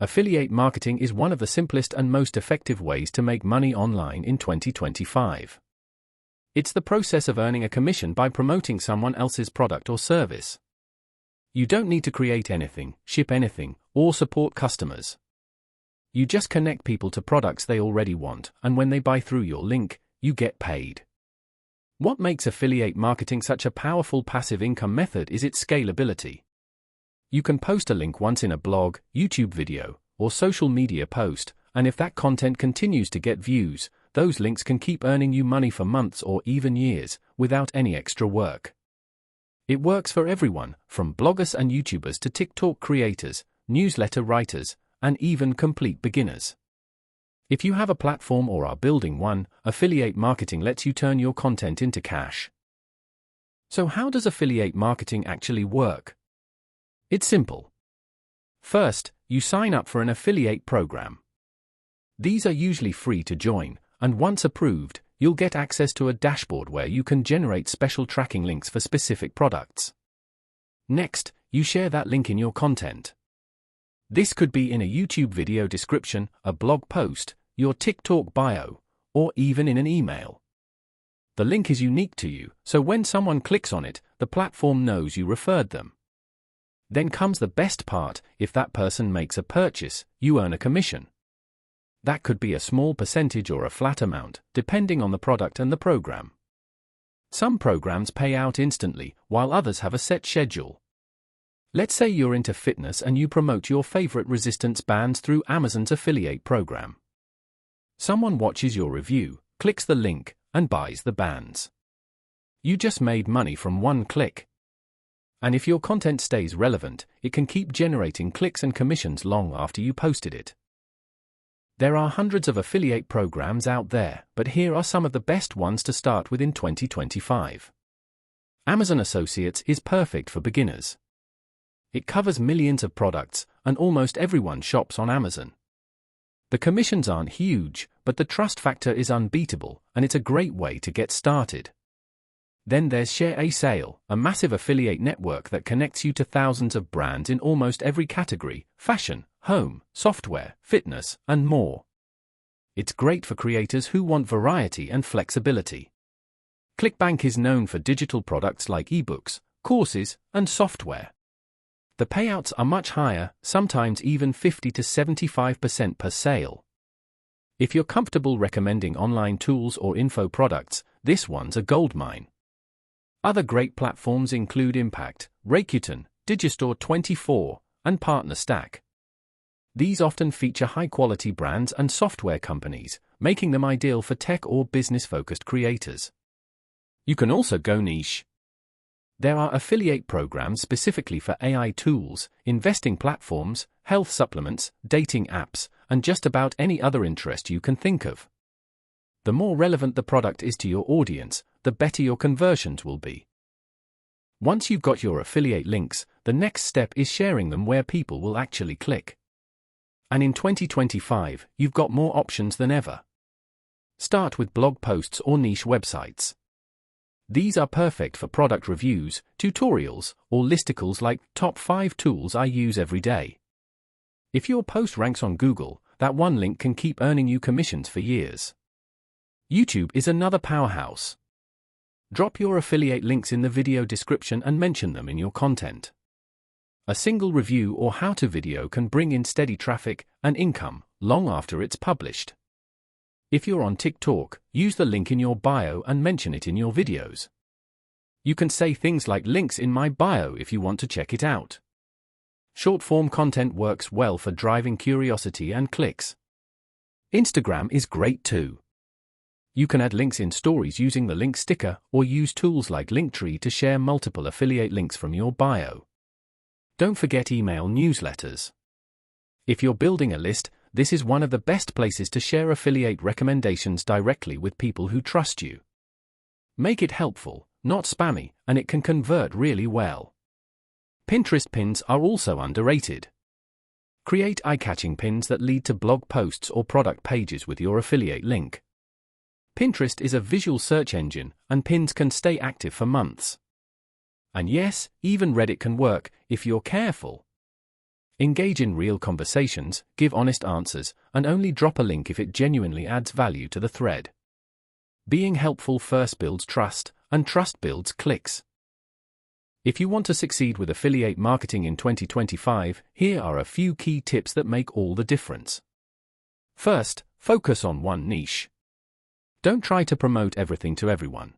Affiliate marketing is one of the simplest and most effective ways to make money online in 2025. It's the process of earning a commission by promoting someone else's product or service. You don't need to create anything, ship anything, or support customers. You just connect people to products they already want, and when they buy through your link, you get paid. What makes affiliate marketing such a powerful passive income method is its scalability. You can post a link once in a blog, YouTube video, or social media post, and if that content continues to get views, those links can keep earning you money for months or even years, without any extra work. It works for everyone, from bloggers and YouTubers to TikTok creators, newsletter writers, and even complete beginners. If you have a platform or are building one, affiliate marketing lets you turn your content into cash. So how does affiliate marketing actually work? It's simple. First, you sign up for an affiliate program. These are usually free to join, and once approved, you'll get access to a dashboard where you can generate special tracking links for specific products. Next, you share that link in your content. This could be in a YouTube video description, a blog post, your TikTok bio, or even in an email. The link is unique to you, so when someone clicks on it, the platform knows you referred them. Then comes the best part: if that person makes a purchase, you earn a commission. That could be a small percentage or a flat amount, depending on the product and the program. Some programs pay out instantly, while others have a set schedule. Let's say you're into fitness and you promote your favorite resistance bands through Amazon's affiliate program. Someone watches your review, clicks the link, and buys the bands. You just made money from one click. And if your content stays relevant, it can keep generating clicks and commissions long after you posted it. There are hundreds of affiliate programs out there, but here are some of the best ones to start with in 2025. Amazon Associates is perfect for beginners. It covers millions of products, and almost everyone shops on Amazon. The commissions aren't huge, but the trust factor is unbeatable, and it's a great way to get started. Then there's Share a Sale, a massive affiliate network that connects you to thousands of brands in almost every category: fashion, home, software, fitness, and more. It's great for creators who want variety and flexibility. ClickBank is known for digital products like ebooks, courses, and software. The payouts are much higher, sometimes even 50 to 75% per sale. If you're comfortable recommending online tools or info products, this one's a goldmine. Other great platforms include Impact, Rakuten, Digistore24, and PartnerStack. These often feature high-quality brands and software companies, making them ideal for tech or business-focused creators. You can also go niche. There are affiliate programs specifically for AI tools, investing platforms, health supplements, dating apps, and just about any other interest you can think of. The more relevant the product is to your audience, the better your conversions will be. Once you've got your affiliate links, the next step is sharing them where people will actually click. And in 2025, you've got more options than ever. Start with blog posts or niche websites. These are perfect for product reviews, tutorials, or listicles like Top 5 Tools I Use Every Day. If your post ranks on Google, that one link can keep earning you commissions for years. YouTube is another powerhouse. Drop your affiliate links in the video description and mention them in your content. A single review or how-to video can bring in steady traffic and income long after it's published. If you're on TikTok, use the link in your bio and mention it in your videos. You can say things like "links in my bio" if you want to check it out. Short-form content works well for driving curiosity and clicks. Instagram is great too. You can add links in stories using the link sticker or use tools like Linktree to share multiple affiliate links from your bio. Don't forget email newsletters. If you're building a list, this is one of the best places to share affiliate recommendations directly with people who trust you. Make it helpful, not spammy, and it can convert really well. Pinterest pins are also underrated. Create eye-catching pins that lead to blog posts or product pages with your affiliate link. Pinterest is a visual search engine, and pins can stay active for months. And yes, even Reddit can work, if you're careful. Engage in real conversations, give honest answers, and only drop a link if it genuinely adds value to the thread. Being helpful first builds trust, and trust builds clicks. If you want to succeed with affiliate marketing in 2025, here are a few key tips that make all the difference. First, focus on one niche. Don't try to promote everything to everyone.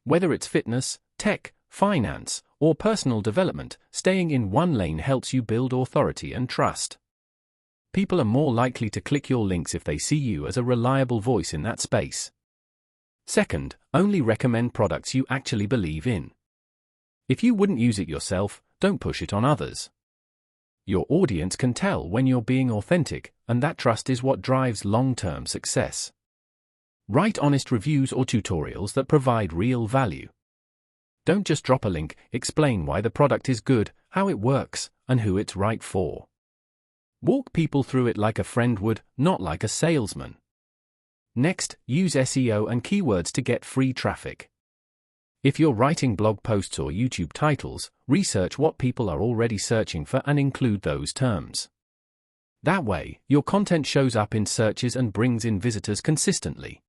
Whether it's fitness, tech, finance, or personal development, staying in one lane helps you build authority and trust. People are more likely to click your links if they see you as a reliable voice in that space. Second, only recommend products you actually believe in. If you wouldn't use it yourself, don't push it on others. Your audience can tell when you're being authentic, and that trust is what drives long-term success. Write honest reviews or tutorials that provide real value. Don't just drop a link, explain why the product is good, how it works, and who it's right for. Walk people through it like a friend would, not like a salesman. Next, use SEO and keywords to get free traffic. If you're writing blog posts or YouTube titles, research what people are already searching for and include those terms. That way, your content shows up in searches and brings in visitors consistently.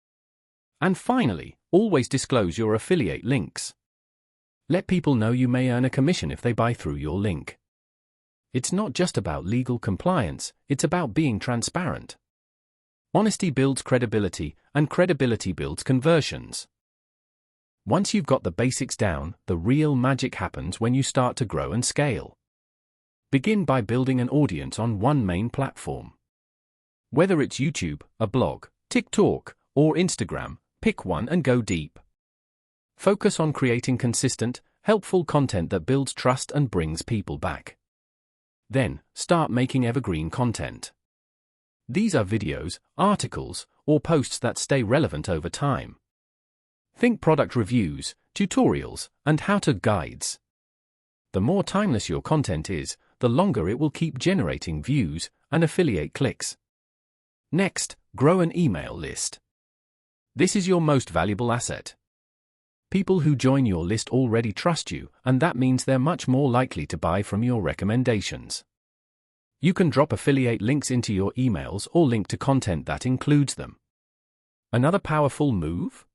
And finally, always disclose your affiliate links. Let people know you may earn a commission if they buy through your link. It's not just about legal compliance, it's about being transparent. Honesty builds credibility, and credibility builds conversions. Once you've got the basics down, the real magic happens when you start to grow and scale. Begin by building an audience on one main platform. Whether it's YouTube, a blog, TikTok, or Instagram, pick one and go deep. Focus on creating consistent, helpful content that builds trust and brings people back. Then, start making evergreen content. These are videos, articles, or posts that stay relevant over time. Think product reviews, tutorials, and how-to guides. The more timeless your content is, the longer it will keep generating views and affiliate clicks. Next, grow an email list. This is your most valuable asset. People who join your list already trust you, and that means they're much more likely to buy from your recommendations. You can drop affiliate links into your emails or link to content that includes them. Another powerful move?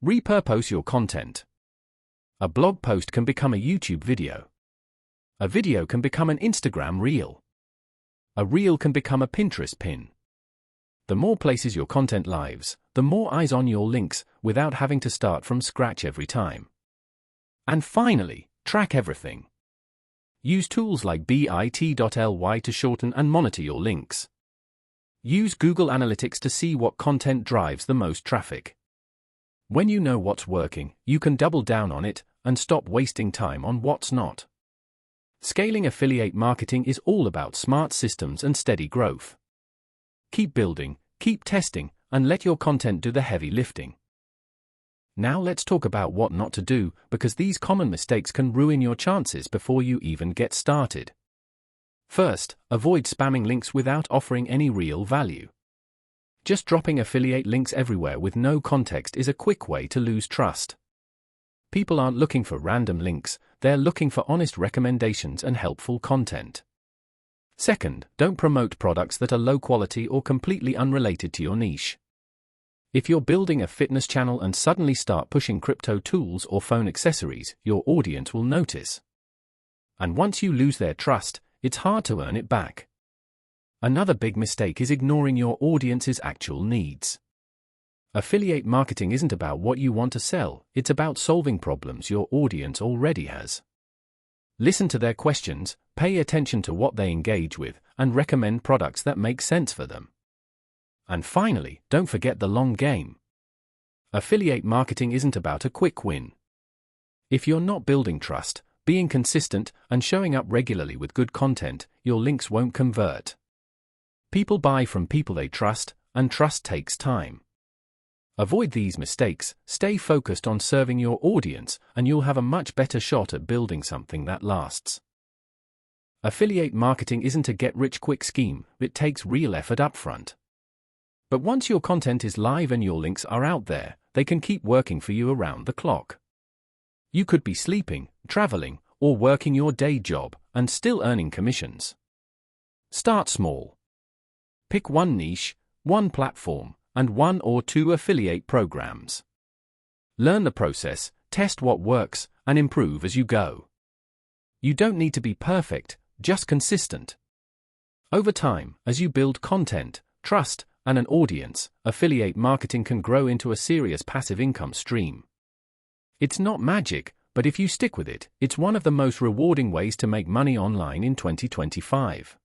Repurpose your content. A blog post can become a YouTube video. A video can become an Instagram reel. A reel can become a Pinterest pin. The more places your content lives, the more eyes on your links, without having to start from scratch every time. And finally, track everything. Use tools like bit.ly to shorten and monitor your links. Use Google Analytics to see what content drives the most traffic. When you know what's working, you can double down on it and stop wasting time on what's not. Scaling affiliate marketing is all about smart systems and steady growth. Keep building, keep testing, and let your content do the heavy lifting. Now let's talk about what not to do, because these common mistakes can ruin your chances before you even get started. First, avoid spamming links without offering any real value. Just dropping affiliate links everywhere with no context is a quick way to lose trust. People aren't looking for random links, they're looking for honest recommendations and helpful content. Second, don't promote products that are low quality or completely unrelated to your niche. If you're building a fitness channel and suddenly start pushing crypto tools or phone accessories, your audience will notice. And once you lose their trust, it's hard to earn it back. Another big mistake is ignoring your audience's actual needs. Affiliate marketing isn't about what you want to sell, it's about solving problems your audience already has. Listen to their questions, pay attention to what they engage with, and recommend products that make sense for them. And finally, don't forget the long game. Affiliate marketing isn't about a quick win. If you're not building trust, being consistent, and showing up regularly with good content, your links won't convert. People buy from people they trust, and trust takes time. Avoid these mistakes, stay focused on serving your audience, and you'll have a much better shot at building something that lasts. Affiliate marketing isn't a get-rich-quick scheme, it takes real effort upfront. But once your content is live and your links are out there, they can keep working for you around the clock. You could be sleeping, traveling, or working your day job, and still earning commissions. Start small. Pick one niche, one platform, and 1 or 2 affiliate programs. Learn the process, test what works, and improve as you go. You don't need to be perfect, just consistent. Over time, as you build content, trust, and an audience, affiliate marketing can grow into a serious passive income stream. It's not magic, but if you stick with it, it's one of the most rewarding ways to make money online in 2025.